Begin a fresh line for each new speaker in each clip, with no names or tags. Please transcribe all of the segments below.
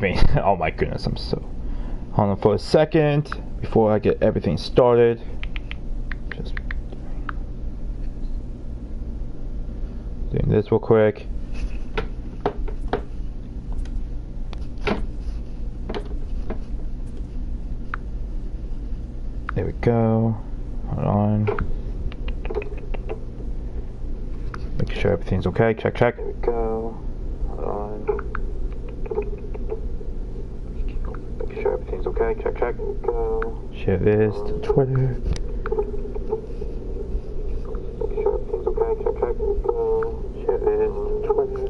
me. Oh my goodness, I'm so... Hold on for a second before I get everything started. Just doing this real quick. There we go. Hold on. Make sure everything's okay. Check, check. There we go. Hold on. Make sure everything's okay. Check, check. There we go. Share this to Twitter. Make sure everything's okay. Check, check. There we go. Share this to Twitter.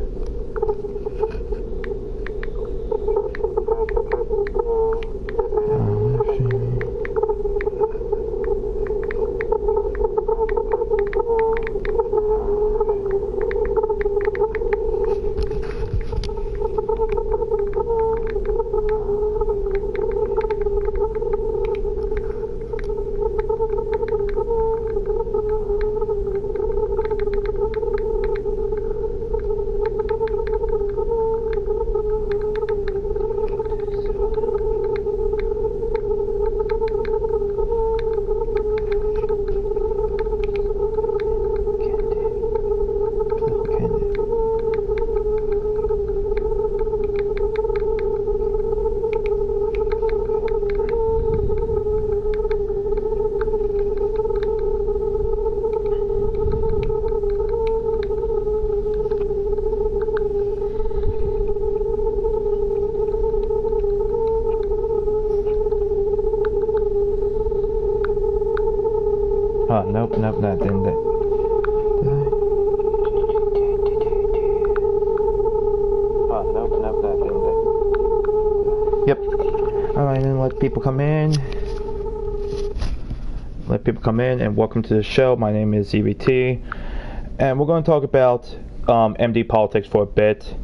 Nope, that didn't. Nope, that didn't. Yep. Alright, then let people come in. And welcome to the show. My name is EVT. And we're going to talk about MD politics for a bit.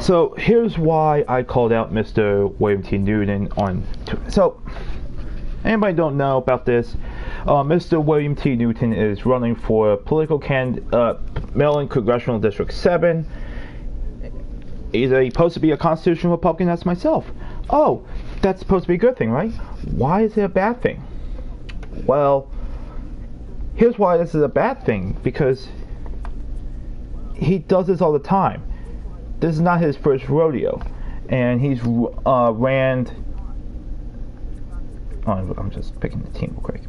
So here's why I called out Mr. William T. Newton on Twitter. So anybody don't know about this, Mr. William T. Newton is running for political Maryland Congressional District 7. He's supposed to be a constitutional Republican. That's myself. Oh, that's supposed to be a good thing, right? Why is it a bad thing? Well, here's why this is a bad thing. Because he does this all the time. This is not his first rodeo, and he's ran. Oh, I'm just picking the team real quick.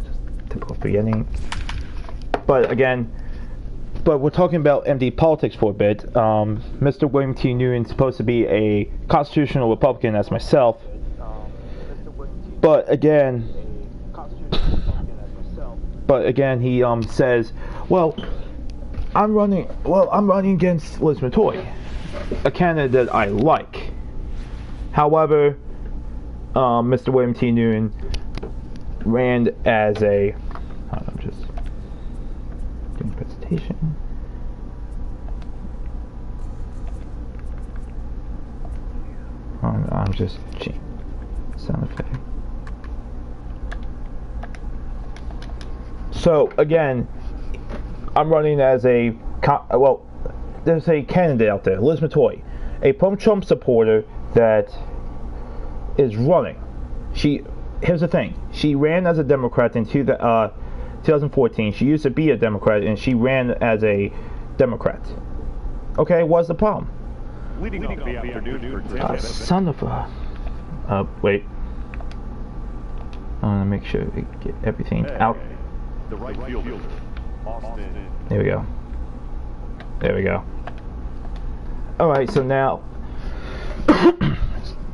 Just typical forgetting. But again, we're talking about MD politics for a bit. Mr. William T. Newton is supposed to be a constitutional Republican, as myself. But again, he says, well, I'm running against Liz Metoyer, a candidate that I like. However, Mr. William T. Newton ran as a... I'm just doing a presentation. I'm just sound effect. So again, I'm running as a there's a candidate out there, Liz Metoyer, a pro-Trump supporter that is running. Here's the thing: she ran as a Democrat in 2014. She used to be a Democrat, and she ran as a Democrat. Okay, what's the problem?
Leading off the afternoon for
son of a... wait. I want to make sure we get everything out.
The right fielder, Austin.
There we go. Alright, so now...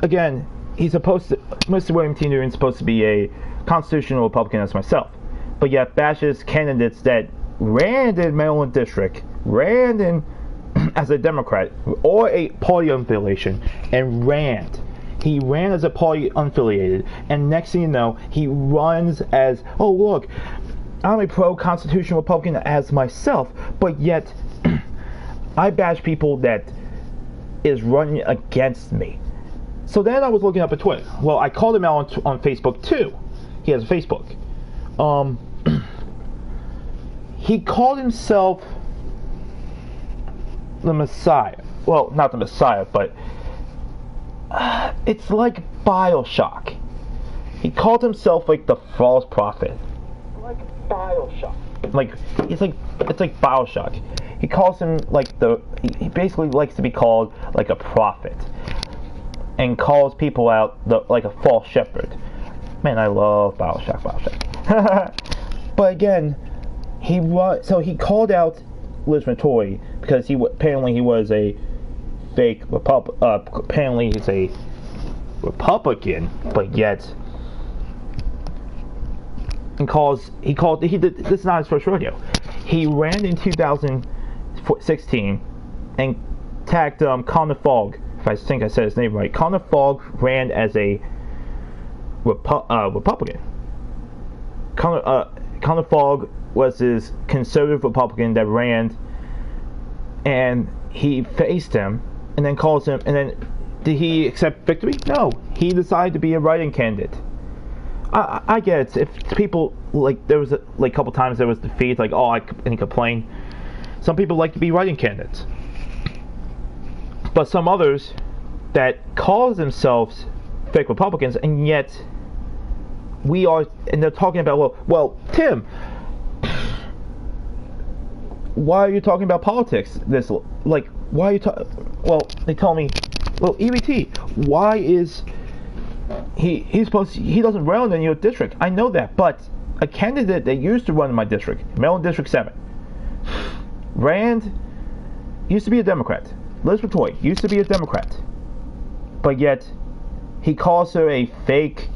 again, Mr. William T. Newton is supposed to be a constitutional Republican as myself. But yet bashes candidates that ran in Maryland District, ran in as a Democrat or a party affiliation, and ran. He ran as a party unaffiliated, and next thing you know, he runs as, oh look, I'm a pro-constitutional Republican as myself, but yet I bash people that is running against me. So then I was looking up at Twitter. Well, I called him out on Facebook too. He has a Facebook. He called himself the Messiah. Well, not the Messiah, but it's like BioShock. He called himself like the false prophet. Like BioShock. It's like BioShock. He calls him like he basically likes to be called like a prophet, and calls people out like a false shepherd. Man, I love BioShock. But again, he called out Liz Metoy because apparently he was a fake apparently he's a Republican, but yet this is not his first rodeo. He ran in 2016 and tagged Connor Fogg, if I think I said his name right. Connor Fogg ran as a Republican. Connor Fogg was this conservative Republican that ran, and he faced him, and then calls him, and then did he accept victory? No, he decided to be a write-in candidate. I get it. If people there was a couple times there was defeat, and he complained. Some people like to be write-in candidates, but some others that call themselves fake Republicans, and yet and they're talking about well, Tim, why are you talking about politics? Why are you talking? Well, they tell me, EBT, why is he doesn't run in your district? I know that, but a candidate that used to run in my district, Maryland District 7, used to be a Democrat. Liz Metoy used to be a Democrat, but yet he calls her a fake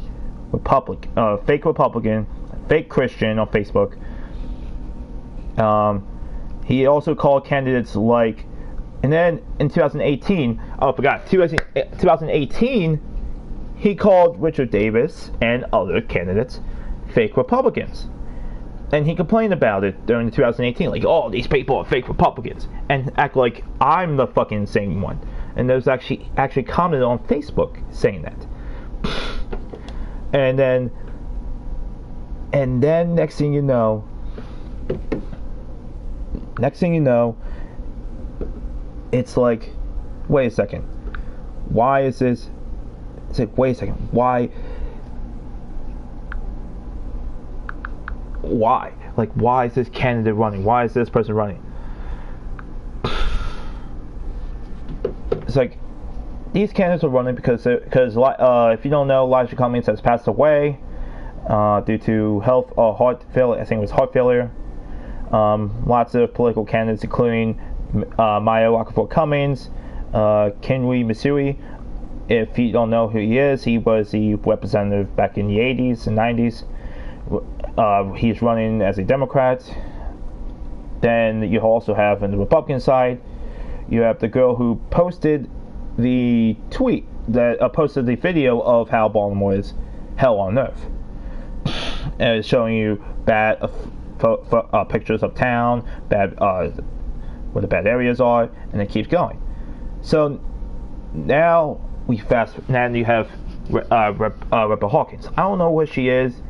Republican, fake Christian on Facebook. He also called candidates and then in 2018, 2018, he called Richard Davis and other candidates fake Republicans. And he complained about it during 2018, these people are fake Republicans, and act like I'm the fucking insane one. And there's actually commented on Facebook saying that. And then next thing you know, it's like, wait a second, why is this? It's like, wait a second, why? Why is this candidate running? Why is this person running? It's like, these candidates are running because if you don't know, Elijah Cummings has passed away due to heart failure. I think it was heart failure. Lots of political candidates, including Mayo Okafor Cummings, Kenry Missouri. If you don't know who he is, he was the representative back in the 80s and 90s. He's running as a Democrat. Then you also have on the Republican side, you have the girl who posted the tweet that posted the video of how Baltimore is hell on earth, and it's showing you bad pictures of town, bad where the bad areas are, and it keeps going. So now you have Rebecca Hawkins. I don't know what she is.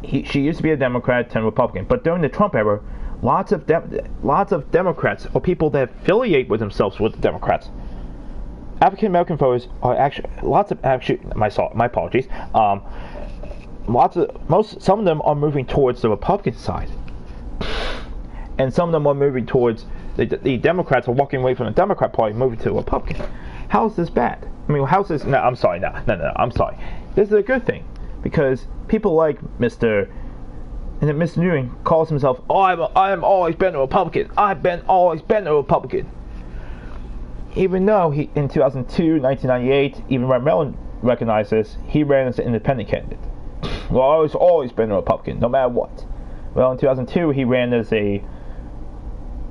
She used to be a Democrat, turned Republican, but during the Trump era, lots of Democrats or people that affiliate with themselves with the Democrats, African American voters are my apologies. Some of them are moving towards the Republican side, and some of them are moving towards the Democrats are walking away from the Democrat Party, moving to the Republican. How is this bad? I mean, how's this? No, I'm sorry. No, I'm sorry. This is a good thing, because people like Mr. Newton calls himself, I've always been a Republican. I've always been a Republican. Even though he, in 2002, 1998, even Rand Mellon recognized this, he ran as an independent candidate. Well, I've always been a Republican, no matter what. Well, in 2002, he ran as a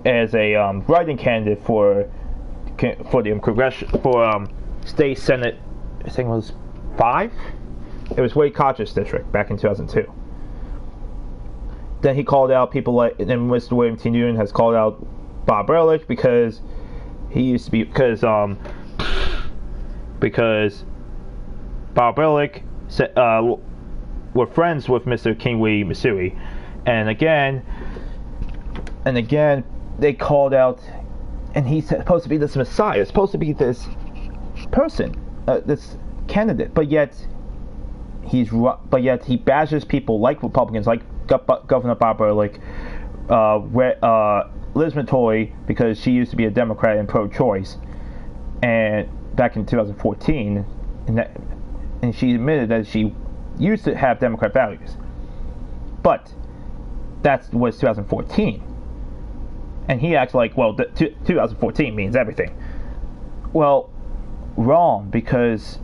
write-in candidate for state senate. I think it was 5. It was Wade Koch's district back in 2002. Then he called out people and Mr. William T. Newton has called out Bob Ehrlich because he used to be because Bob Ehrlich were friends with Mr. Kingwe Misui, and again they called out, and he's supposed to be this messiah, supposed to be this person, this candidate, but yet he bashes people like Republicans, like Governor Bob Ehrlich, Liz Metoyer, because she used to be a Democrat and pro-choice, and back in 2014, and she admitted that she used to have Democrat values, but that was 2014, and he acts like, well, 2014 means everything. Well, wrong, because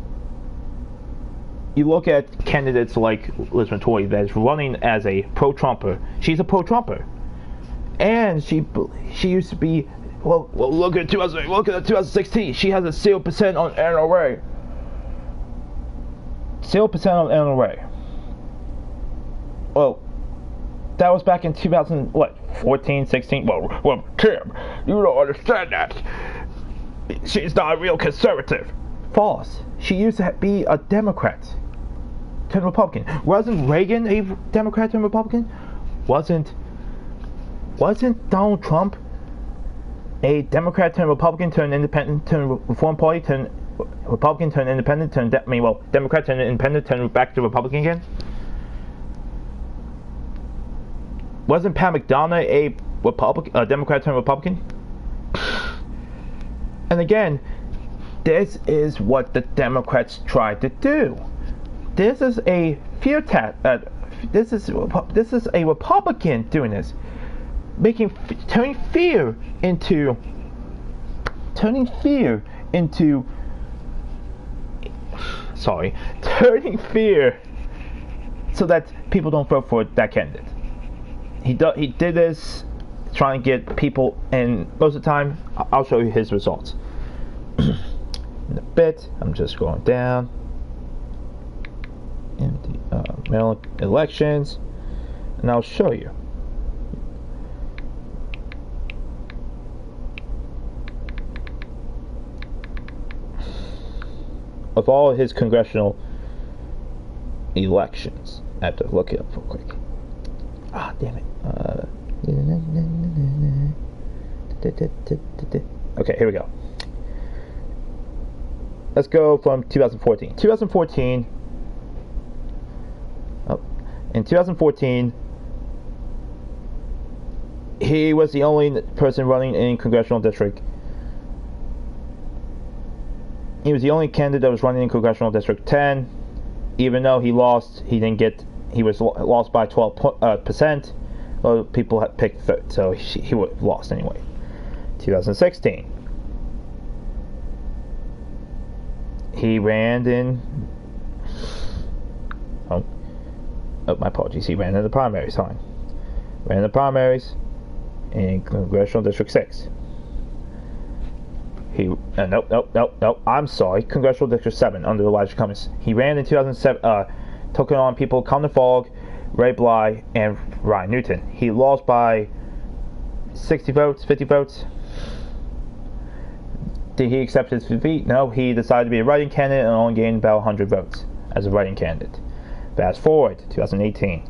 you look at candidates like Liz Metoyer that's running as a pro-Trumper. She's a pro-Trumper, and she used to be. Well, look at 2016. She has a 0% on NRA. 0% on NRA. Well, that was back in 14, 16. Well, Tim, you don't understand that. She's not a real conservative. False. She used to be a Democrat turned Republican. Wasn't Reagan a Democrat turned Republican? Wasn't Donald Trump a Democrat turned Republican turned Independent turned Reform Party turned Republican turned Independent turned Democrat turned Independent turned back to Republican again? Wasn't Pat McDonough a Democrat turned Republican? And again, this is what the Democrats tried to do. This is a fear this is a Republican doing this, turning fear into so that people don't vote for that candidate. He did this trying to get people, and most of the time, I'll show you his results in a bit. I'm just going down in the Maryland elections, and I'll show you. Of all his congressional elections, I have to look it up real quick. Ah, damn it. Okay, here we go. Let's go from 2014. In 2014, he was the only person running in congressional district. He was the only candidate that was running in congressional district 10. Even though he lost, he was lost by 12%. Well, people had picked third, so he would have lost anyway. 2016, he ran in. Oh, my apologies. He ran in the primaries. Fine. Ran in the primaries in congressional district 6. Nope. I'm sorry. Congressional district 7 under Elijah Cummings. He ran in 2007. Taking on people Conor Fogg, Ray Bly, and Ryan Newton. He lost by 50 votes. Did he accept his defeat? No, he decided to be a write-in candidate and only gained about 100 votes as a write-in candidate. Fast forward to 2018.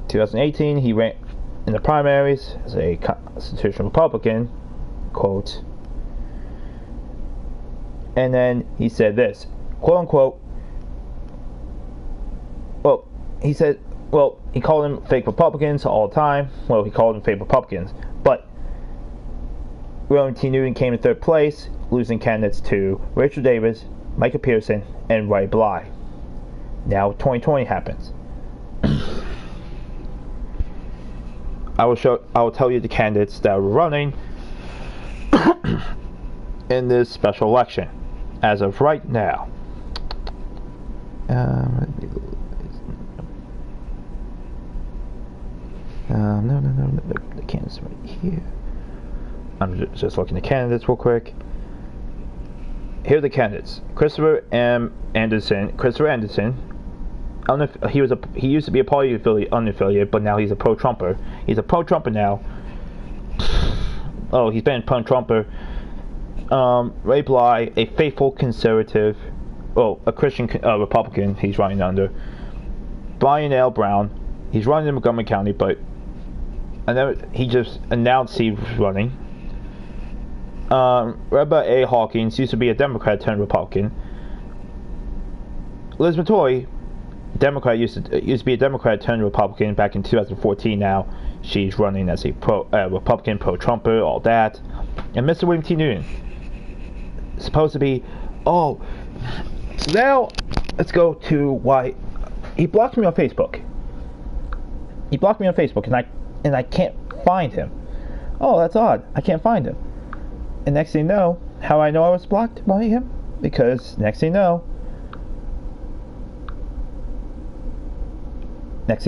2018, he ran in the primaries as a constitutional Republican, quote, and then he said this, quote unquote, he called them fake Republicans all the time. Well, he called them fake Republicans, but William T. Newton came in third place, losing candidates to Rachel Davis, Micah Pearson, and Ray Bly. Now 2020 happens. I will tell you the candidates that were running in this special election as of right now. No, the candidates right here. I'm just looking at candidates real quick. Here are the candidates: Christopher Anderson. I don't know if he used to be a party unaffiliated, but now he's a pro-Trumper. He's a pro-Trumper now. Oh, he's been a pro-Trumper Ray Bly, a faithful conservative, well, a Christian Republican, he's running under. Brian L. Brown, he's running in Montgomery County, but he just announced he was running. Rebecca A. Hawkins used to be a Democrat turned Republican. Liz Metoy, Democrat, used to be a Democrat turned Republican back in 2014. Now she's running as a Republican, pro-Trumper, all that. And Mr. William T. Newton, supposed to be, so now let's go to why he blocked me on Facebook. He blocked me on Facebook, and I can't find him. Oh, that's odd. I can't find him. And next thing you know, how I know I was blocked by him? Because next thing you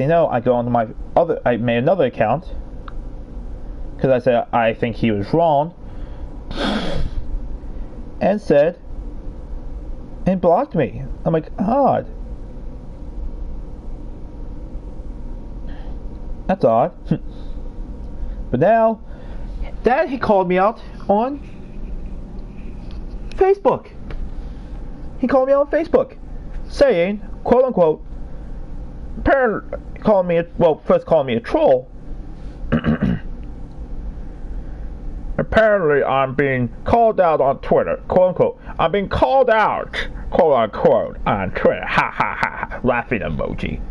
know, I go onto I made another account because I said I think he was wrong, and blocked me. I'm like, odd. That's odd. But now that he called me out on Facebook. He called me out on Facebook, saying, quote unquote, first calling me a troll. Apparently, I'm being called out on Twitter, quote unquote. I'm being called out, quote unquote, on Twitter. Ha ha ha! Laughing emoji.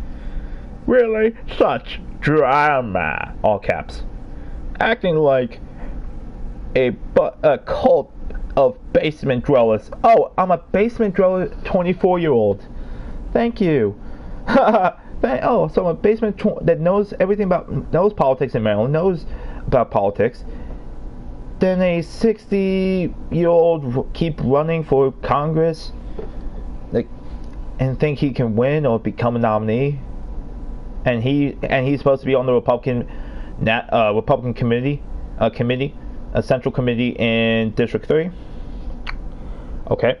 Really? Such drama. All caps. Acting like a cult of basement dwellers. Oh, I'm a basement dweller, 24-year-old. Thank you. So I'm a basement that knows everything knows politics in Maryland, knows about politics. Then a 60-year-old keep running for Congress, and think he can win or become a nominee, and he's supposed to be on the Republican committee, a central committee in District 3. Okay.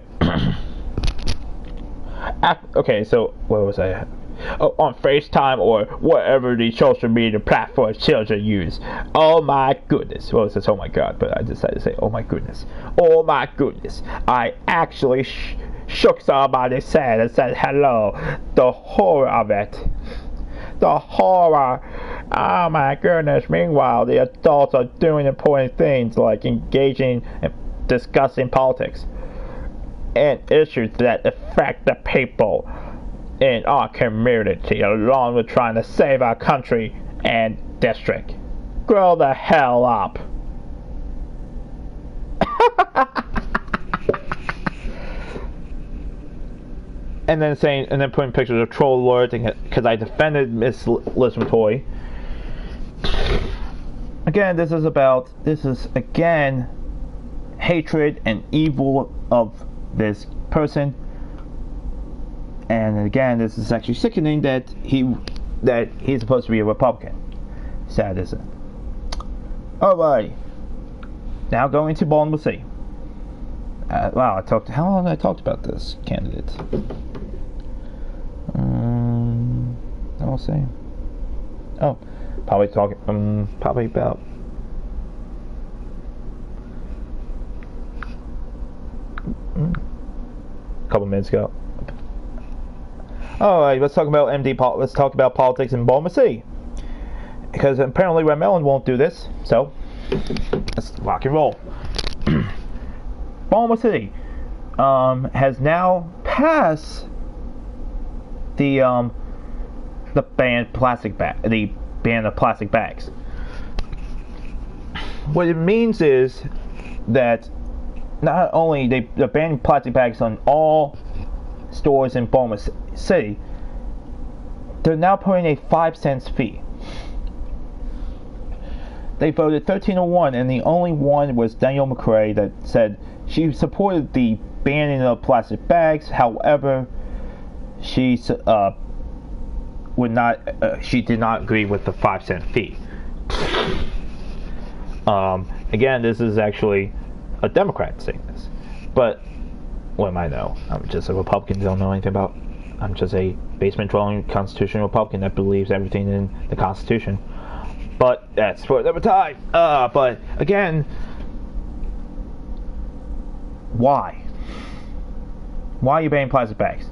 Okay, so where was I at? Oh, on FaceTime or whatever the social media platforms children use. Oh my goodness. Well, it says oh my god, but I decided to say oh my goodness. Oh my goodness. I actually shook somebody's hand and said hello. The horror of it. The horror. Oh my goodness. Meanwhile, the adults are doing important things like engaging and discussing politics and issues that affect the people in our community, along with trying to save our country and district. Grow the hell up. And then putting pictures of troll lords because I defended Miss Liz Metoy. Again, this is again hatred and evil of this person. And again, this is actually sickening that he's supposed to be a Republican. Sad, isn't it? Alright. Now going to Baltimore City. Wow, how long have I talked about this candidate? I'll say. Oh, probably about. A couple minutes ago. Alright, let's talk about let's talk about politics in Baltimore City. Because apparently Red Mellon won't do this, so let's rock and roll. Baltimore City has now passed the ban of plastic bags. What it means is that not only they're banning plastic bags on all stores in Baltimore City, they're now putting a 5-cent fee. They voted 13-1, and the only one was Danielle McCrae that said she supported the banning of plastic bags. However, she did not agree with the 5-cent fee. Again, this is actually a Democrat saying this, but what am I know? I'm just a Republican. Don't know anything about. I'm just a basement-dwelling constitutional Republican that believes everything in the Constitution. But that's for another time. But again, Why? Why are you banning plastic bags?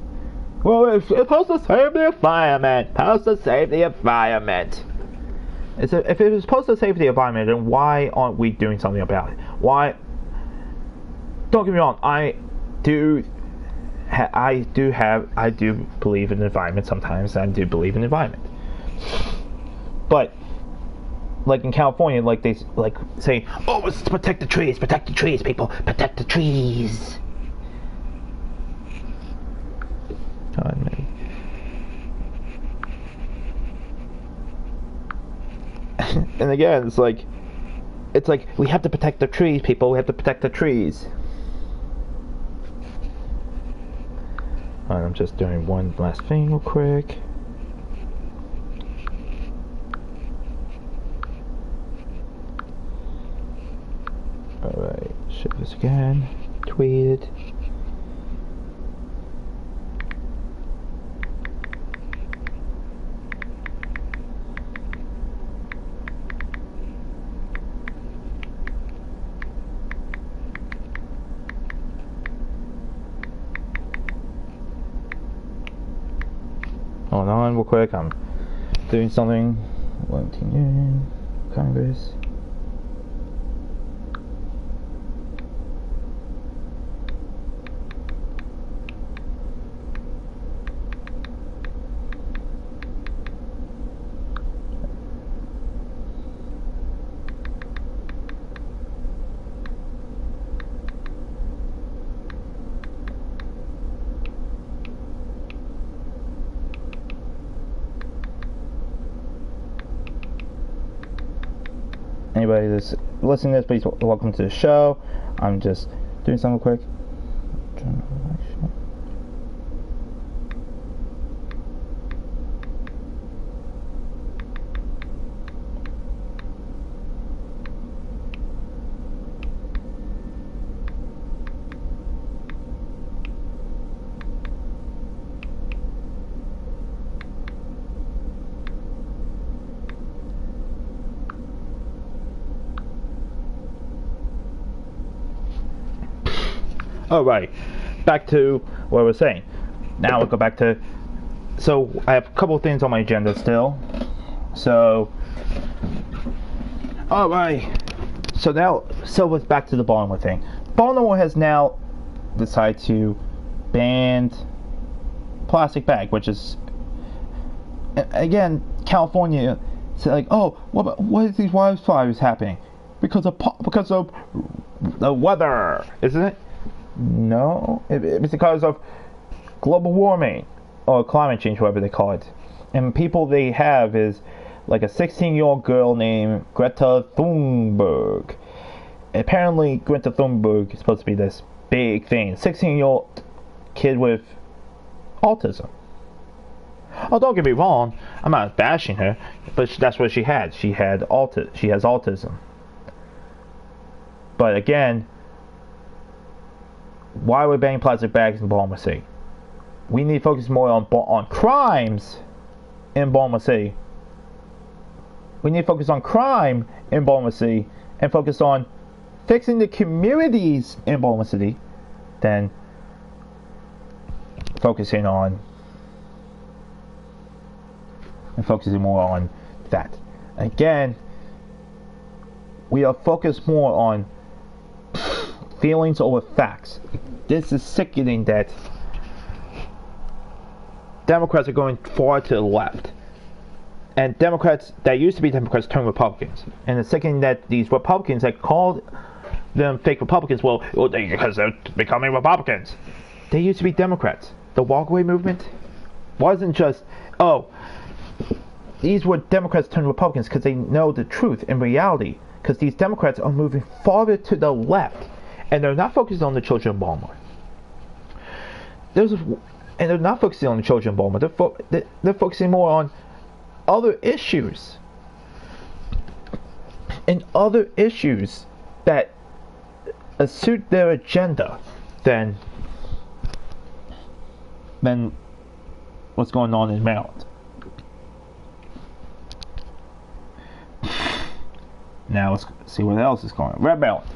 Well, it's supposed to save the environment. Supposed to save the environment. If it was supposed to save the environment, then why aren't we doing something about it? Why? Don't get me wrong. I do believe in the environment sometimes. I do believe in the environment. But like in California, like they say, oh, let's protect the trees, people, protect the trees. God, me. And again, it's like we have to protect the trees, people. We have to protect the trees. Alright, I'm just doing one last thing real quick. Alright, share this again. Tweet it. Hold on real quick, I'm doing something. Wellington Union, Congress. Anybody that's listening to this, please welcome to the show. I'm just doing something quick. Alright, back to what I was saying. Now we'll go back to... So, I have a couple of things on my agenda still. So... Alright. So it's back to the Baltimore thing. Baltimore has now decided to ban plastic bag, which is... Again, California said like, oh, what is these wildfires happening? Because of the weather, isn't it? No, it's because of global warming or climate change, whatever they call it. And people they have is like a 16-year-old girl named Greta Thunberg. Apparently, Greta Thunberg is supposed to be this big thing. 16-year-old kid with autism. Oh, don't get me wrong. I'm not bashing her, but that's what she had. She has autism. But again, why are we banning plastic bags in Baltimore City? We need to focus more on crimes in Baltimore City. We need to focus on crime in Baltimore City and focus on fixing the communities in Baltimore City than focusing more on that. Again, we are focused more on feelings over facts. This is sickening that Democrats are going far to the left. And Democrats that used to be Democrats turn Republicans. And it's sickening that these Republicans that called them fake Republicans, because they're becoming Republicans. They used to be Democrats. The walkaway movement wasn't just, these were Democrats turned Republicans because they know the truth in reality. Because these Democrats are moving farther to the left. And they're not focused on the children of Baltimore. And they're not focusing on the children of Baltimore. They're focusing more on other issues. And other issues that suit their agenda than what's going on in Maryland. Now let's see what else is going on. Red Maryland.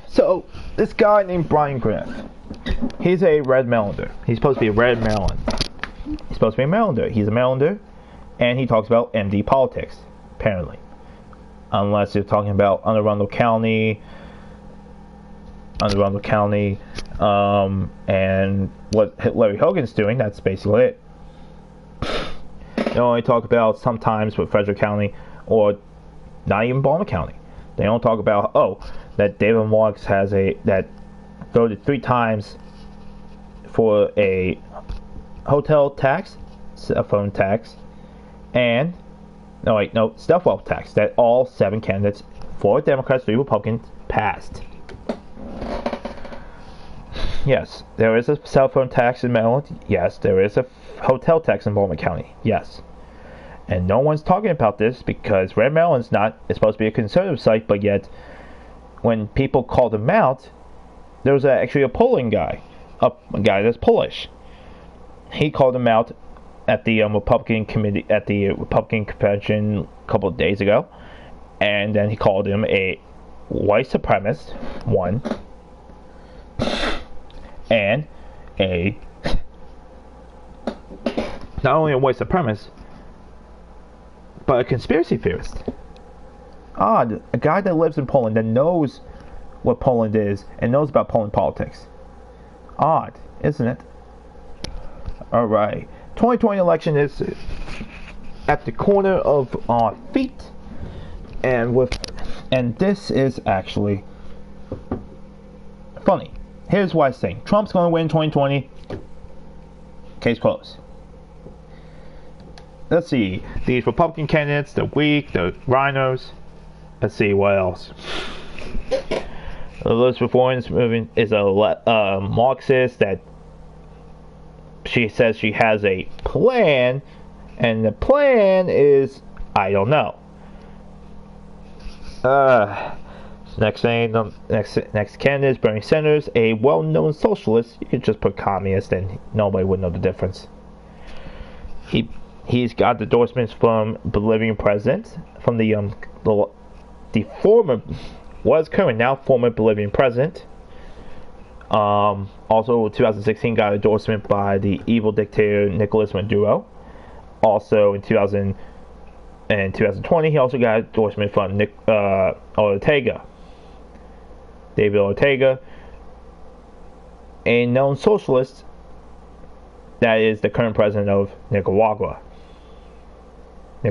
So this guy named Brian Griff. He's a Red Marylander. He's supposed to be a Red Maryland. He's supposed to be a Marylander. He's a Marylander, and he talks about MD politics, apparently. Unless you're talking about Anne Arundel County, and what Larry Hogan's doing. That's basically it. They only talk about sometimes with Frederick County, or not even Baltimore County. They don't talk about, that David Marks that voted 3 times for a hotel tax, cell phone tax, and cell phone tax that all 7 candidates, 4 Democrats, 3 Republicans, passed. Yes, there is a cell phone tax in Maryland. Yes, there is a hotel tax in Baltimore County. Yes. And no one's talking about this because Red Maryland's it's supposed to be a conservative site, but yet when people called them out, there was actually a polling guy, a guy that's Polish. He called them out at the Republican committee, at the Republican convention a couple of days ago, and then he called him a white supremacist, one, and not only a white supremacist, but a conspiracy theorist. Odd, a guy that lives in Poland, that knows what Poland is and knows about Poland politics. Odd, isn't it? Alright, 2020 election is at the corner of our feet, and this is actually funny. Here's why I say Trump's going to win 2020. Case closed. Let's see. These Republican candidates, the weak, the rhinos. Let's see what else. Elizabeth Warren's moving is a Marxist that she says she has a plan, and the plan is, I don't know. Next candidate is Bernie Sanders, a well-known socialist. You could just put communist, and nobody would know the difference. He's got endorsements from Bolivian president, from the former, current, now former Bolivian president. Also, 2016 got endorsement by the evil dictator Nicolas Maduro. Also, in 2020, he also got endorsement from David Ortega, a known socialist that is the current president of Nicaragua. I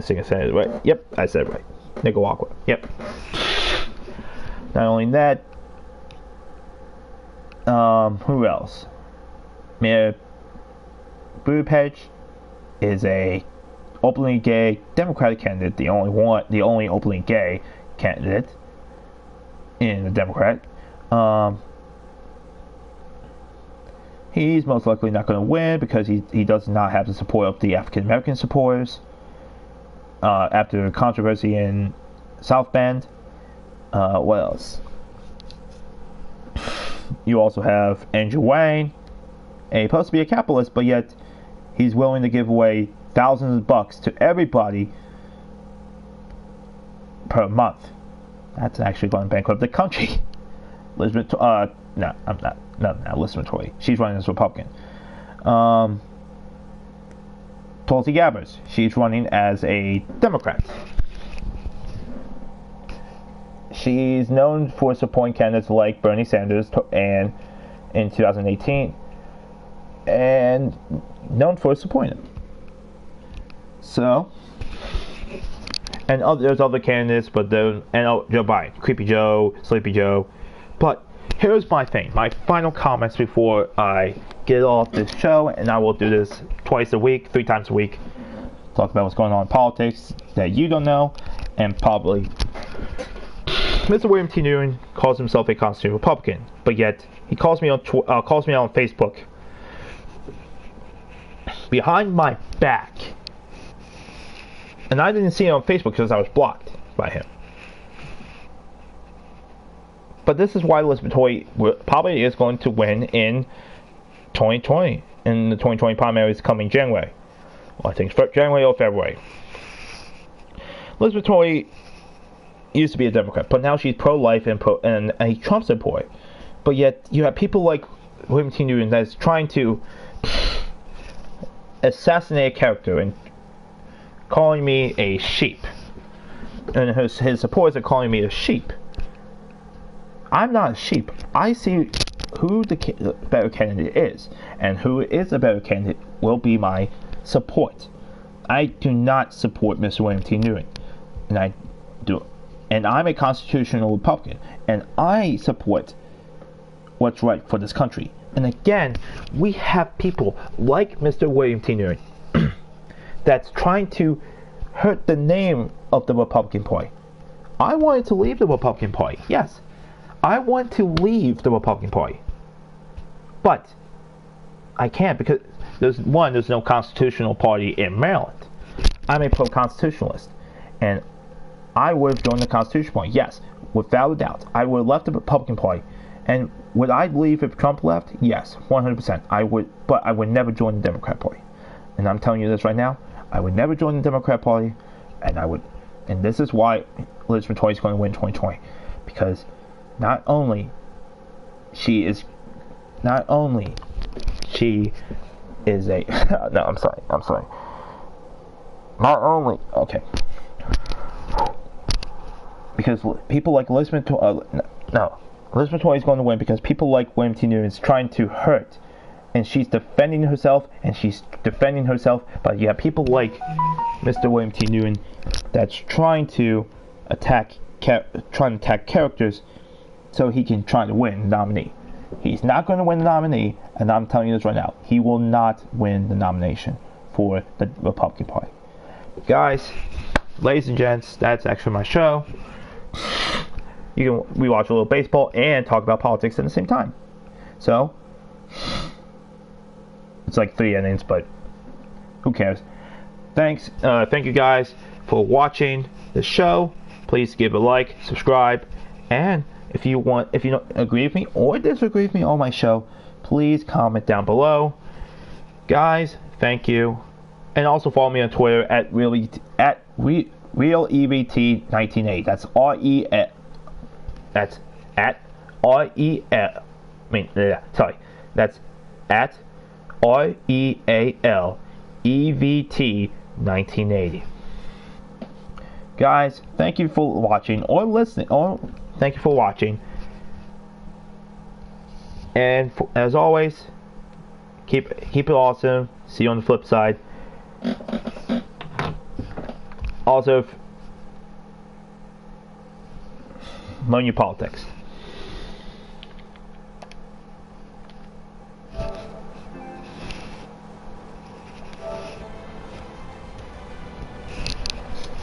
think I said it right. Yep, I said it right. Nicaragua. Yep. Not only that, who else? Mayor Buttigieg is a openly gay Democratic candidate, the only openly gay candidate in the Democrat. He's most likely not going to win because he does not have the support of the African American supporters. After the controversy in South Bend, what else? You also have Andrew Yang, supposed to be a capitalist, but yet he's willing to give away thousands of bucks to everybody per month. That's actually going to bankrupt the country. Elizabeth, Elizabeth Tory. She's running as Republican. Tulsi Gabbard, she's running as a Democrat. She's known for supporting candidates like Bernie Sanders and in 2018, and known for supporting him. So, and there's other candidates, but Joe Biden, Creepy Joe, Sleepy Joe. But here's my thing, my final comments before I get off this show, and I will do this twice a week, 3 times a week. Talk about what's going on in politics that you don't know, and probably Mr. William T. Newton calls himself a constitutional Republican, but yet he calls me on Facebook behind my back, and I didn't see it on Facebook because I was blocked by him. But this is why Elizabeth Tory probably is going to win in 2020, in the 2020 primaries coming January. Well, I think it's January or February. Elizabeth Tory used to be a Democrat, but now she's pro-life and a Trump supporter. But yet you have people like William T. Newton that's trying to assassinate a character and calling me a sheep, and his supporters are calling me a sheep. I'm not a sheep. I see who the better candidate is, and who is a better candidate will be my support. I do not support Mr. William T. Newton, and I'm a constitutional Republican, and I support what's right for this country. And again, we have people like Mr. William T. Newton that's trying to hurt the name of the Republican Party. I wanted to leave the Republican Party. Yes, I want to leave the Republican Party. But I can't because there's no constitutional party in Maryland. I'm a pro-constitutionalist, and I would have joined the Constitutional Party. Yes, without a doubt, I would have left the Republican Party. And would I leave if Trump left? Yes, 100%. I would, but I would never join the Democrat Party. And I'm telling you this right now, I would never join the Democrat Party, and this is why Elizabeth Warren is going to win 2020, because not only she is a no, I'm sorry. Not only because people like Elizabeth Warren is going to win because people like William T. Newton is trying to hurt, and she's defending herself, but you have people like Mr. William T. Newton that's trying to attack characters so he can try to win the nominee. He's not going to win the nominee, and I'm telling you this right now. He will not win the nomination for the Republican Party. Guys, ladies and gents, that's actually my show. You can rewatch a little baseball and talk about politics at the same time. So, it's like 3 innings, but who cares? Thank you guys for watching the show. Please give a like, subscribe, and if you don't agree with me or disagree with me on my show, please comment down below. Guys, thank you. And also follow me on Twitter at RealEVT1980. That's R-E-L. That's at R-E-L. That's at RealEVT1980. Guys, thank you for watching or listening. Thank you for watching. And as always, keep it awesome. See you on the flip side. Also, learn your politics.